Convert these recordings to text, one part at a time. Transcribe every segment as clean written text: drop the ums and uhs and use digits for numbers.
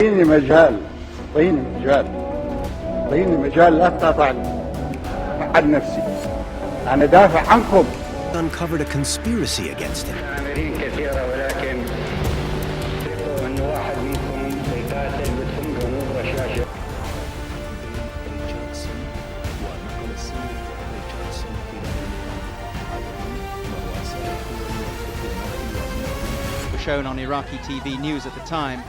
اعطيني مجال، اعطيني مجال، اعطيني مجال لا تقاطعني عن نفسي، أنا دافع عنكم. Uncovered a conspiracy against him. عاملين كثيرة ولكن أن واحد منكم يقاتل بتكون جنوب رشاشة. Were shown on Iraqi TV news at the time,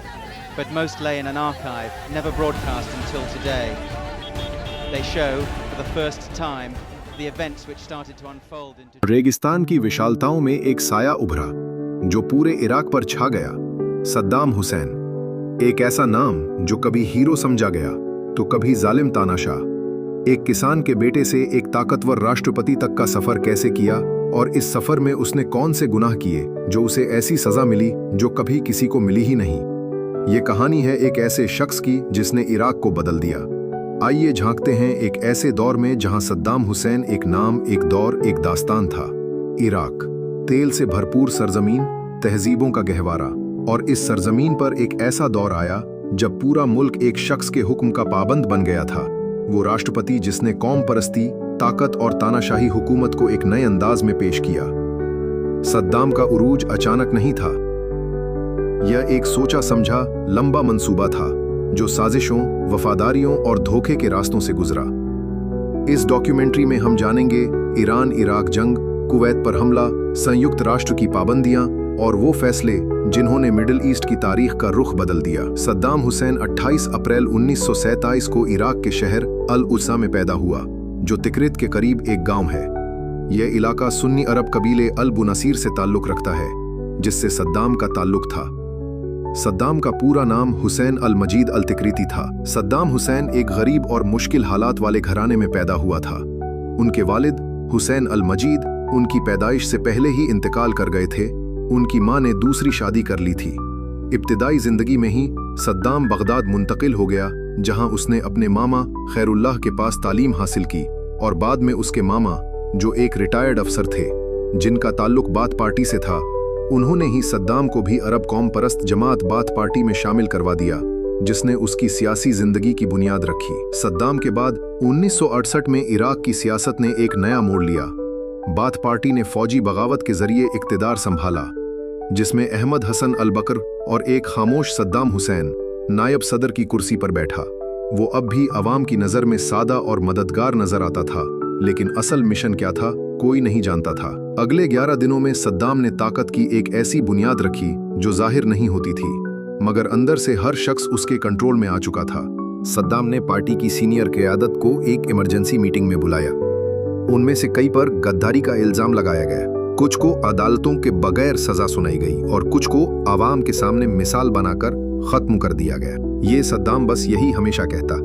but most lay in an archive, never broadcast until today. They show, for the first time, the events which started to unfold into रेगिस्तान की विशालताओं में एक साया उभरा जो पूरे Iraq पर छा गया, सद्दाम हुसैन। एक ऐसा नाम जो कभी हीरो समझा गया तो कभी जालिम तानाशाह। एक किसान के बेटे से एक ताकतवर राष्ट्रपति तक का सफर कैसे किया और इस सफर में उसने कौन से गुनाह किए जो उसे ऐसी सजा मिली जो कभी किसी को मिली ही नहीं। ये कहानी है एक ऐसे शख्स की जिसने इराक को बदल दिया। आइए झांकते हैं एक ऐसे दौर में जहां सद्दाम हुसैन एक नाम, एक दौर, एक दास्तान था। इराक, तेल से भरपूर सरजमीन, तहजीबों का गहवारा, और इस सरजमीन पर एक ऐसा दौर आया जब पूरा मुल्क एक शख्स के हुक्म का पाबंद बन गया था। वो राष्ट्रपति जिसने कौम परस्ती, ताकत और तानाशाही हुकूमत को एक नए अंदाज में पेश किया। सद्दाम का उरूज अचानक नहीं था, यह एक सोचा समझा लंबा मंसूबा था जो साजिशों, वफादारियों और धोखे के रास्तों से गुजरा। इस डॉक्यूमेंट्री में हम जानेंगे ईरान इराक जंग, कुवैत पर हमला, संयुक्त राष्ट्र की पाबंदियां और वो फैसले जिन्होंने मिडिल ईस्ट की तारीख का रुख बदल दिया। सद्दाम हुसैन 28 अप्रैल 1947 को इराक के शहर अल उज़्ज़ा में पैदा हुआ, जो तिक्रित के करीब एक गांव है। यह इलाका सुन्नी अरब कबीले अल बुनसीर से ताल्लुक रखता है, जिससे सद्दाम का ताल्लुक था। सद्दाम का पूरा नाम हुसैन अल मजीद अल तिक्रिती था। सद्दाम हुसैन एक गरीब और मुश्किल हालात वाले घराने में पैदा हुआ था। उनके वालिद हुसैन अल मजीद उनकी पैदाइश से पहले ही इंतकाल कर गए थे। उनकी मां ने दूसरी शादी कर ली थी। इब्तिदाई जिंदगी में ही सद्दाम बगदाद मुंतकिल हो गया, जहां उसने अपने मामा खैरुल्लाह के पास तालीम हासिल की और बाद में उसके मामा, जो एक रिटायर्ड अफसर थे जिनका ताल्लुक बाथ पार्टी से था, उन्होंने ही सद्दाम को भी अरब कौम परस्त जमात बाथ पार्टी में शामिल करवा दिया, जिसने उसकी सियासी जिंदगी की बुनियाद रखी। सद्दाम के बाद 1968 में इराक की सियासत ने एक नया मोड़ लिया। बाथ पार्टी ने फौजी बगावत के जरिए इक्तिदार संभाला, जिसमें अहमद हसन अल बकर और एक खामोश सद्दाम हुसैन नायब सदर की कुर्सी पर बैठा। वो अब भी अवाम की नज़र में सादा और मददगार नजर आता था, लेकिन असल मिशन क्या था कोई नहीं जानता था। अगले 11 दिनों में सद्दाम ने ताकत की एक ऐसी बुनियाद रखी जो जाहिर नहीं होती थी, मगर अंदर से हर शख्स उसके कंट्रोल में आ चुका था। सद्दाम ने पार्टी की सीनियर क़यादत को एक इमरजेंसी मीटिंग में बुलाया। उनमें से कई पर गद्दारी का इल्जाम लगाया गया, कुछ को अदालतों के बगैर सजा सुनाई गई और कुछ को आवाम के सामने मिसाल बनाकर खत्म कर दिया गया। ये सद्दाम बस यही हमेशा कहता,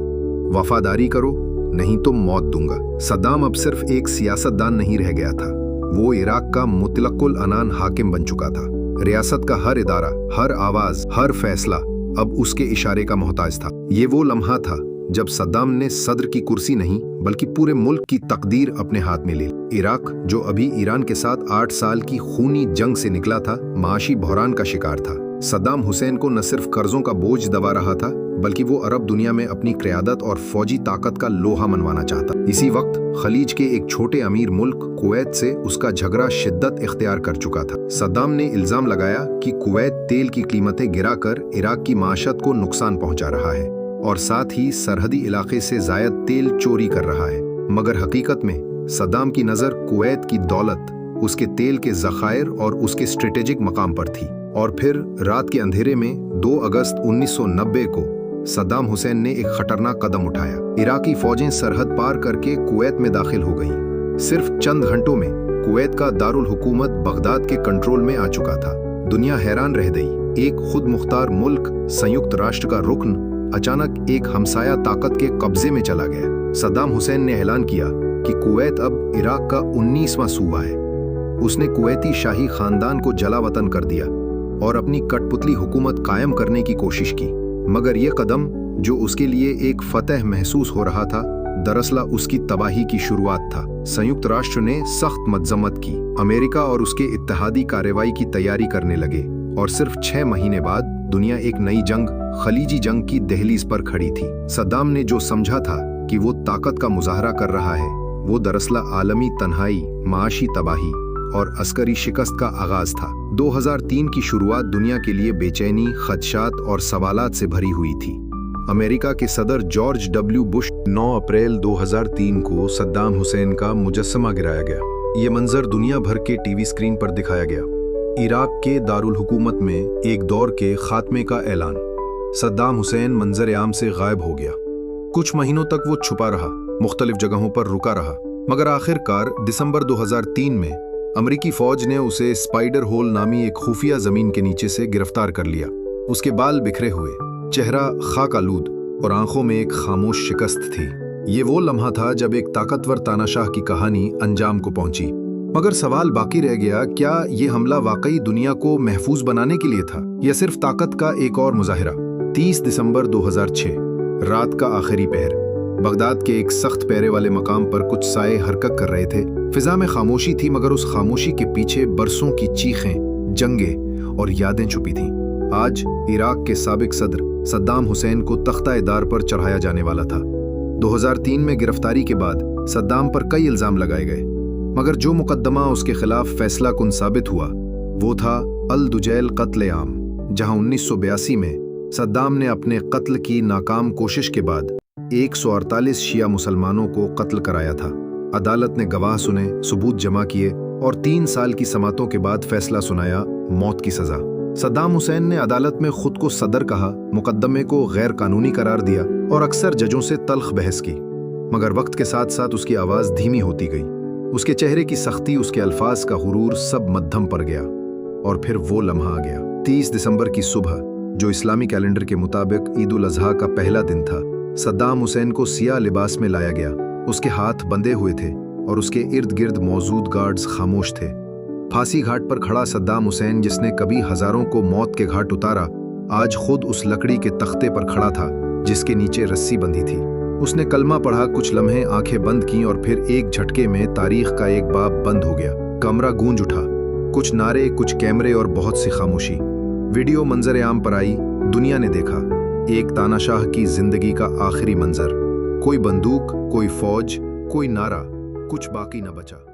वफादारी करो नहीं तो मौत दूंगा। सद्दाम अब सिर्फ एक सियासतदान नहीं रह गया था, वो इराक का मुतलक्कुल अनान हाकिम बन चुका था। रियासत का हर इदारा, हर आवाज, हर फैसला अब उसके इशारे का मोहताज था। ये वो लम्हा था जब सद्दाम ने सदर की कुर्सी नहीं बल्कि पूरे मुल्क की तकदीर अपने हाथ में ले ली। इराक, जो अभी ईरान के साथ 8 साल की खूनी जंग से निकला था, माशी बहरान का शिकार था। सद्दाम हुसैन को न सिर्फ कर्जों का बोझ दबा रहा था, बल्कि वो अरब दुनिया में अपनी क़यादत और फौजी ताकत का लोहा मनवाना चाहता। इसी वक्त खलीज के एक छोटे अमीर मुल्क कुवैत से उसका झगड़ा शिद्दत इख्तियार कर चुका था। सद्दाम ने इल्जाम लगाया कि कुवैत तेल की कीमतें गिराकर इराक की माशत को नुकसान पहुंचा रहा है और साथ ही सरहदी इलाके से जायद तेल चोरी कर रहा है। मगर हकीकत में सद्दाम की नज़र कुवैत की दौलत, उसके तेल के ज़खायर और उसके स्ट्रेटेजिक मकाम पर थी। और फिर रात के अंधेरे में 2 अगस्त 1990 को सद्दाम हुसैन ने एक खतरनाक कदम उठाया। इराकी फौजें सरहद पार करके कुवैत में दाखिल हो गईं। सिर्फ चंद घंटों में कुवैत का दारुल हुकूमत बगदाद के कंट्रोल में आ चुका था। दुनिया हैरान रह गई। एक खुद मुख्तार मुल्क, संयुक्त राष्ट्र का रुकन, अचानक एक हमसाया ताकत के कब्जे में चला गया। सद्दाम हुसैन ने ऐलान किया कि कुवैत अब इराक का 19वां सूबा है। उसने कुवैती शाही खानदान को जलावतन कर दिया और अपनी कठपुतली हुकूमत कायम करने की कोशिश की। मगर यह कदम, जो उसके लिए एक फतह महसूस हो रहा था, दरअसल उसकी तबाही की शुरुआत था। संयुक्त राष्ट्र ने सख्त मजम्मत की। अमेरिका और उसके इत्तेहादी कार्रवाई की तैयारी करने लगे और सिर्फ 6 महीने बाद दुनिया एक नई जंग, खलीजी जंग की दहलीज पर खड़ी थी। सद्दाम ने जो समझा था कि वो ताकत का मुजाहरा कर रहा है, वो दरअसल आलमी तन्हाई, माशी तबाही और अस्करी शिकस्त का आगाज था। 2003 की शुरुआत दुनिया के लिए बेचैनी, खदशात और सवालात से भरी हुई थी। अमेरिका के सदर जॉर्ज डब्ल्यू बुश 9 अप्रैल 2003 को सद्दाम हुसैन का मुजस्समा गिराया गया। ये मंजर दुनिया भर के टीवी स्क्रीन पर दिखाया गया। इराक के दारुल हुकूमत में एक दौर के खात्मे का ऐलान। सद्दाम हुसैन मंजर आम से गायब हो गया। कुछ महीनों तक वो छुपा रहा, मुख्तलिफ जगहों पर रुका रहा, मगर आखिरकार दिसंबर 2003 में अमरीकी फौज ने उसे स्पाइडर होल नामी एक खुफिया जमीन के नीचे से गिरफ्तार कर लिया। उसके बाल बिखरे हुए, चेहरा खाक आलूद और आंखों में एक खामोश शिकस्त थी। ये वो लम्हा था जब एक ताकतवर तानाशाह की कहानी अंजाम को पहुंची। मगर सवाल बाकी रह गया, क्या ये हमला वाकई दुनिया को महफूज बनाने के लिए था या सिर्फ ताकत का एक और मुजाहिरा? 30 दिसंबर 2006, रात का आखिरी पहर। बगदाद के एक सख्त पैरे वाले मकाम पर कुछ साए हरकत कर रहे थे। फिजा में खामोशी थी, मगर उस खामोशी के पीछे बरसों की चीखें, जंगें और यादें छुपी थीं। आज इराक के साबिक सदर सद्दाम हुसैन को तख्ता-ए-दार पर चढ़ाया जाने वाला था। 2003 में गिरफ्तारी के बाद सद्दाम पर कई इल्जाम लगाए गए, मगर जो मुकदमा उसके खिलाफ फैसला कुन साबित हुआ वो था अल दुजैल कत्ल-ए-आम, जहां 1982 में सद्दाम ने अपने कत्ल की नाकाम कोशिश के बाद 148 शिया मुसलमानों को कत्ल कराया था। अदालत ने गवाह सुने, सबूत जमा किए और 3 साल की समातों के बाद फैसला सुनाया, मौत की सजा। सद्दाम हुसैन ने अदालत में खुद को सदर कहा, मुकदमे को गैर कानूनी करार दिया और अक्सर जजों से तल्ख बहस की, मगर वक्त के साथ साथ उसकी आवाज धीमी होती गई। उसके चेहरे की सख्ती, उसके अल्फाज का गुरूर सब मद्धम पर गया। और फिर वो लम्हा आ गया, 30 दिसंबर की सुबह, जो इस्लामी कैलेंडर के मुताबिक ईद उल अजहा का पहला दिन था। सद्दाम हुसैन को सियाह लिबास में लाया गया। उसके हाथ बंधे हुए थे और उसके इर्द गिर्द मौजूद गार्ड्स खामोश थे। फांसी घाट पर खड़ा सद्दाम हुसैन, जिसने कभी हजारों को मौत के घाट उतारा, आज खुद उस लकड़ी के तख्ते पर खड़ा था जिसके नीचे रस्सी बंधी थी। उसने कलमा पढ़ा, कुछ लम्हे आंखें बंद की और फिर एक झटके में तारीख का एक बाब बंद हो गया। कमरा गूंज उठा, कुछ नारे, कुछ कैमरे और बहुत सी खामोशी। वीडियो मंजर आम पर आई, दुनिया ने देखा एक तानाशाह की जिंदगी का आखिरी मंजर। कोई बंदूक, कोई फौज, कोई नारा, कुछ बाकी न बचा।